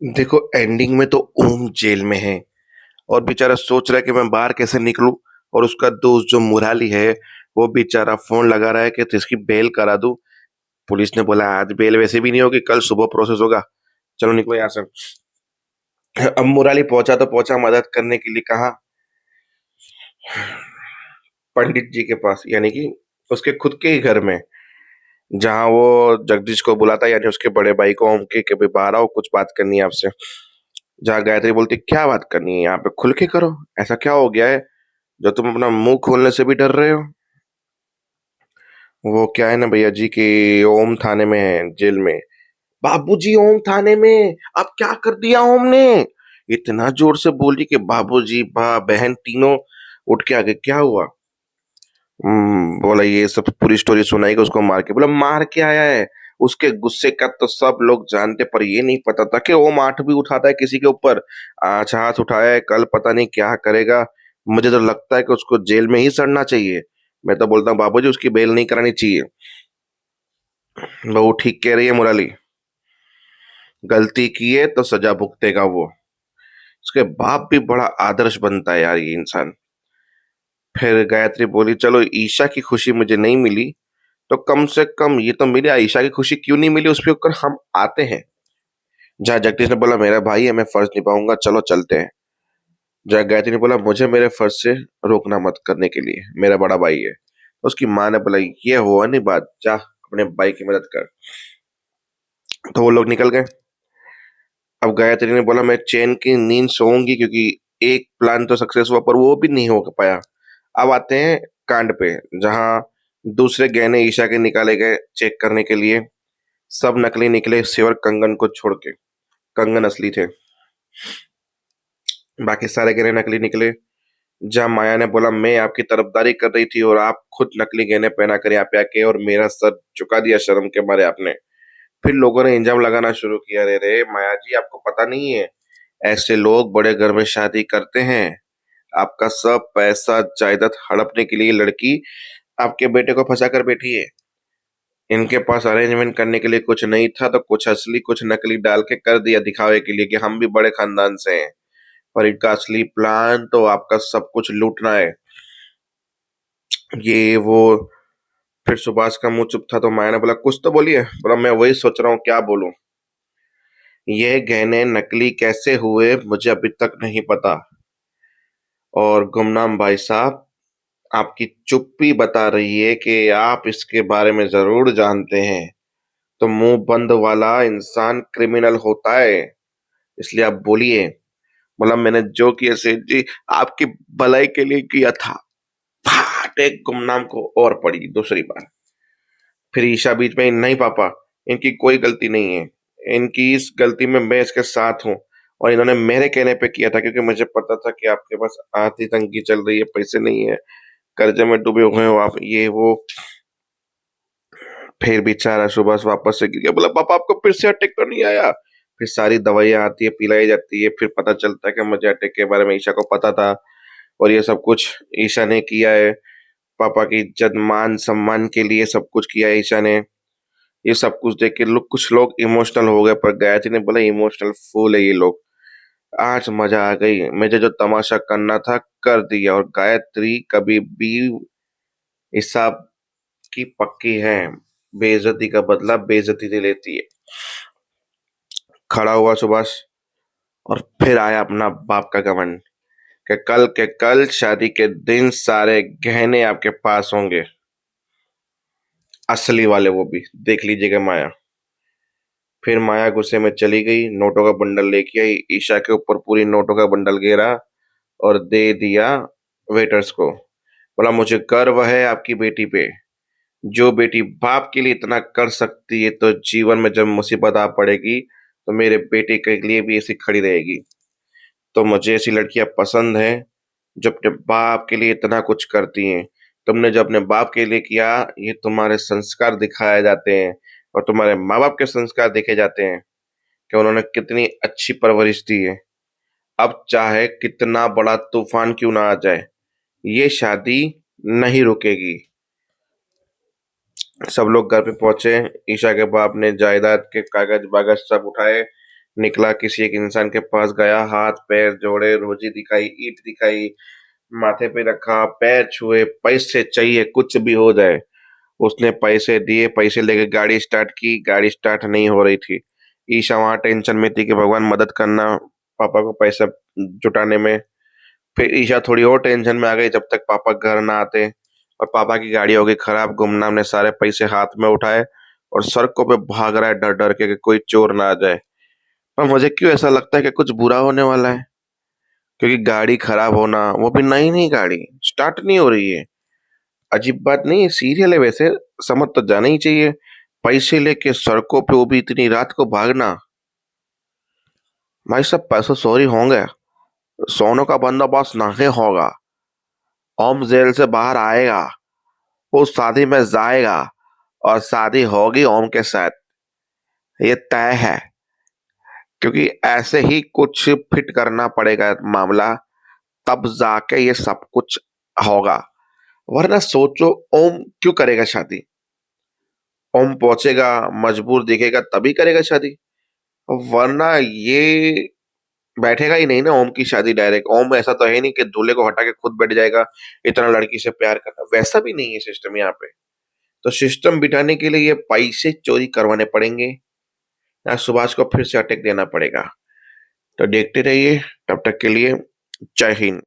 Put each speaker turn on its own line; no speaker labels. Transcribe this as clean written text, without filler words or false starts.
देखो एंडिंग में तो ओम जेल में है और बेचारा सोच रहा है कि मैं बाहर कैसे निकलूं। और उसका दोस्त जो मुराली है वो बेचारा फोन लगा रहा है कि इसकी बेल करा दूं। पुलिस ने बोला आज बेल वैसे भी नहीं होगी, कल सुबह प्रोसेस होगा। चलो निकलो यहाँ से। अब मुराली पहुंचा तो पहुंचा मदद करने के लिए कहा, पंडित जी के पास, यानी कि उसके खुद के ही घर में, जहां वो जगदीश को बुलाता है, यानी उसके बड़े भाई को ओम के, कि भाई बाहर आओ, कुछ बात करनी है आपसे। जहाँ गायत्री बोलती क्या बात करनी है, यहाँ पे खुल के करो, ऐसा क्या हो गया है जो तुम अपना मुंह खोलने से भी डर रहे हो। वो क्या है ना भैया जी कि ओम थाने में है, जेल में। बाबूजी ओम थाने में, अब क्या कर दिया ओम ने। इतना जोर से बोली कि बाबूजी बा बहन तीनों उठ के आगे, क्या हुआ। बोला ये सब पूरी स्टोरी सुनाई कि उसको मार के, बोला मार के आया है। उसके गुस्से का तो सब लोग जानते, पर ये नहीं पता था कि ओम आठ भी उठाता है किसी के ऊपर। आज हाथ उठाया है, कल पता नहीं क्या करेगा। मुझे तो लगता है कि उसको जेल में ही सड़ना चाहिए। मैं तो बोलता हूँ बाबूजी उसकी बेल नहीं करानी चाहिए। वो ठीक कह रही है मुराली, गलती की है तो सजा भुगतेगा वो। उसके बाप भी बड़ा आदर्श बनता है यार ये इंसान। फिर गायत्री बोली चलो ईशा की खुशी मुझे नहीं मिली तो कम से कम ये तो मिली, आयशा की खुशी क्यों नहीं मिली उस पर ऊपर हम आते हैं। जहाँ जगदीश ने बोला मेरा भाई है, मैं फर्ज निभाऊंगा, चलो चलते हैं। जहाँ गायत्री ने बोला मुझे मेरे फर्ज से रोकना मत करने के लिए, मेरा बड़ा भाई है। उसकी माँ ने बोला ये हुआ नहीं बात, जा अपने भाई की मदद कर। तो वो लोग निकल गए। अब गायत्री ने बोला मैं चैन की नींद सोऊंगी, क्योंकि एक प्लान तो सक्सेस हुआ पर वो भी नहीं हो पाया। अब आते हैं कांड पे, जहाँ दूसरे गहने ईशा के निकाले गए चेक करने के लिए। सब नकली निकले सिवाय कंगन को छोड़ के। कंगन असली थे, बाकी सारे गहने नकली निकले। जहाँ माया ने बोला मैं आपकी तरफदारी कर रही थी और आप खुद नकली गहने पहना कर यहाँ पे आके और मेरा सर झुका दिया शर्म के मारे आपने। फिर लोगों ने इंजाम लगाना शुरू किया, अरे रे माया जी आपको पता नहीं है, ऐसे लोग बड़े घर में शादी करते हैं। आपका सब पैसा जायदाद हड़पने के लिए लड़की आपके बेटे को फंसा कर बैठी है। इनके पास अरेंजमेंट करने के लिए कुछ नहीं था तो कुछ असली कुछ नकली डाल के कर दिया दिखावे के लिए कि हम भी बड़े खानदान से हैं। पर इनका असली प्लान तो आपका सब कुछ लूटना है। ये वो। फिर सुभाष का मुंह चुप था तो माया ने बोला कुछ तो बोलिए। बोला मैं वही सोच रहा हूँ क्या बोलूं। ये गहने नकली कैसे हुए मुझे अभी तक नहीं पता। और गुमनाम भाई साहब, आपकी चुप्पी बता रही है कि आप इसके बारे में जरूर जानते हैं। तो मुंह बंद वाला इंसान क्रिमिनल होता है, इसलिए आप बोलिए। बोला मैंने जो किया सेठ जी आपकी भलाई के लिए किया था। फाट एक गुमनाम को और पड़ी दूसरी बार। फिर ईशा बीच में, नहीं पापा, इनकी कोई गलती नहीं है। इनकी इस गलती में मैं इसके साथ हूँ। और इन्होंने मेरे कहने पे किया था, क्योंकि मुझे पता था कि आपके पास आर्थिक तंगी चल रही है, पैसे नहीं है, कर्जे में डूबे हुए हो आप, ये वो। फिर बेचारा सुबह वापस से गिर गया। बोला पापा आपको फिर से अटैक तो नहीं आया। फिर सारी दवाइयाँ आती है, पिलाई जाती है, फिर पता चलता है कि मुझे अटैक के बारे में ईशा को पता था और ये सब कुछ ईशा ने किया है। पापा की इज्जत मान सम्मान के लिए सब कुछ किया है ईशा ने। ये सब कुछ देख के लोग, कुछ लोग इमोशनल हो गए, पर गायत्री ने बोला इमोशनल फूल है ये लोग। आज मजा आ गई, मुझे जो तमाशा करना था कर दिया। और गायत्री कभी भी हिसाब की पक्की है, बेइज्जती का बदला बेइज्जती से लेती है। खड़ा हुआ सुभाष और फिर आया अपना बाप का घमंड के कल शादी के दिन सारे गहने आपके पास होंगे, असली वाले, वो भी देख लीजिएगा माया। फिर माया गुस्से में चली गई, नोटों का बंडल लेके आई, ईशा के ऊपर पूरी नोटों का बंडल घेरा और दे दिया वेटर्स को। बोला मुझे गर्व है आपकी बेटी पे। जो बेटी बाप के लिए इतना कर सकती है तो जीवन में जब मुसीबत आ पड़ेगी तो मेरे बेटे के लिए भी ऐसी खड़ी रहेगी। तो मुझे ऐसी लड़कियां पसंद हैं जो अपने बाप के लिए इतना कुछ करती हैं। तुमने जो अपने बाप के लिए किया, ये तुम्हारे संस्कार दिखाए जाते हैं और तुम्हारे माँ बाप के संस्कार देखे जाते हैं कि उन्होंने कितनी अच्छी परवरिश दी है। अब चाहे कितना बड़ा तूफान क्यों ना आ जाए, ये शादी नहीं रुकेगी। सब लोग घर पे पहुंचे। ईशा के बाप ने जायदाद के कागज बागज सब उठाए, निकला, किसी एक इंसान के पास गया, हाथ पैर जोड़े, रोजी दिखाई, ईंट दिखाई, माथे पे रखा, पैर छुए, पैसे चाहिए, कुछ भी हो जाए। उसने पैसे दिए, पैसे लेके गाड़ी स्टार्ट की, गाड़ी स्टार्ट नहीं हो रही थी। ईशा वहां टेंशन में थी कि भगवान मदद करना पापा को पैसा जुटाने में। फिर ईशा थोड़ी और टेंशन में आ गई जब तक पापा घर ना आते। और पापा की गाड़ी हो गई खराब। गुमनाम ने सारे पैसे हाथ में उठाए और सड़कों पे भाग रहा है डर डर के कि कोई चोर ना आ जाए। पर मुझे क्यों ऐसा लगता है कि कुछ बुरा होने वाला है, क्योंकि गाड़ी खराब होना, वो भी नई नई गाड़ी, स्टार्ट नहीं हो रही है। अजीब बात नहीं है, सीरियल है वैसे, समझ तो जाना ही चाहिए। पैसे लेके सड़कों पे वो भी इतनी रात को भागना। भाई सब पैसे चोरी होंगे, सोनों का बंदोबस्त नहीं होगा, ओम जेल से बाहर आएगा, वो शादी में जाएगा और शादी होगी ओम के साथ, ये तय है। क्योंकि ऐसे ही कुछ फिट करना पड़ेगा मामला, तब जाके ये सब कुछ होगा। वरना सोचो, ओम क्यों करेगा शादी? ओम पहुंचेगा, मजबूर दिखेगा तभी करेगा शादी, वरना ये बैठेगा ही नहीं ना ओम की शादी डायरेक्ट। ओम ऐसा तो है नहीं कि दूल्हे को हटा के खुद बैठ जाएगा, इतना लड़की से प्यार करना, वैसा भी नहीं है सिस्टम यहाँ पे। तो सिस्टम बिठाने के लिए ये पैसे चोरी करवाने पड़ेंगे या सुभाष को फिर से अटैक देना पड़ेगा। तो देखते रहिए, तब तक के लिए जय हिंद।